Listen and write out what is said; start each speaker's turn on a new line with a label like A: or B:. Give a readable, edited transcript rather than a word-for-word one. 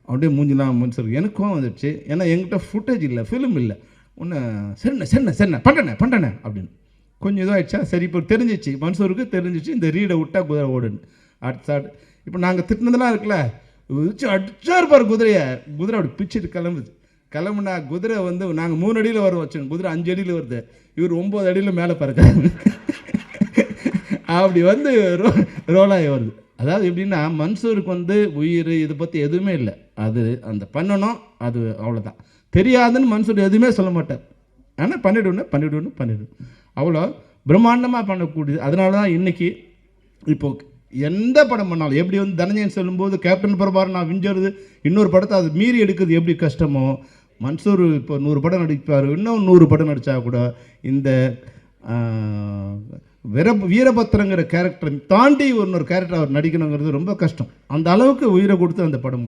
A: அப்படியே மூஞ்சிலாம் மனுஷருக்கு எனக்கு கோவம் வந்துடுச்சு. ஏன்னா என்கிட்ட ஃபுட்டேஜ் இல்லை, ஃபிலிம் இல்லை. ஒன்று சரிண்ணே பண்ணண்ணே அப்படின்னு கொஞ்சம் இதாகிடுச்சா. சரி இப்போ தெரிஞ்சிச்சு, மன்சூருக்கு தெரிஞ்சிச்சு இந்த ரீடை விட்டா குதிரை ஓடுன்னு. அடுத்த இப்போ நாங்கள் திட்டினதெல்லாம் இருக்குல்ல, வச்சு அடிச்சா இருப்பார் குதிரையை. குதிரை அப்படி பிச்சுட்டு கிளம்புனா குதிரை வந்து நாங்கள் 3 அடியில் வர வச்சோம், குதிரை 5 அடியில் வருது, இவர் 9 அடியில் மேலே பறக்கிறாங்க. அப்படி வந்து ரோலாகி வருது. அதாவது எப்படின்னா மன்சூருக்கு வந்து உயிர் இதை பற்றி எதுவுமே இல்லை. அது அந்த பண்ணணும், அது அவ்வளோதான். தெரியாதுன்னு மன்சூர் எதுவுமே சொல்ல மாட்டார். ஆனால் பண்ணிவிடுவேன். அவ்வளோ பிரம்மாண்டமாக பண்ணக்கூடியது. அதனால தான் இன்றைக்கி இப்போது எந்த படம் பண்ணாலும் எப்படி வந்து தனஞ்சயன் சொல்லும்போது கேப்டன் பிரபாகரன் நான் விஞ்சறது இன்னொரு படத்தை அது மீறி எடுக்கிறது எப்படி கஷ்டமோ, மன்சூர் இப்போ 100 படம் நடிப்பார், இன்னும் 100 படம் நடித்தா கூட இந்த வீரபத்திரங்கிற கேரக்டரை தாண்டி இன்னொரு கேரக்டர் அவர் நடிக்கணுங்கிறது ரொம்ப கஷ்டம். அந்த அளவுக்கு உயிரை கொடுத்து அந்த படம்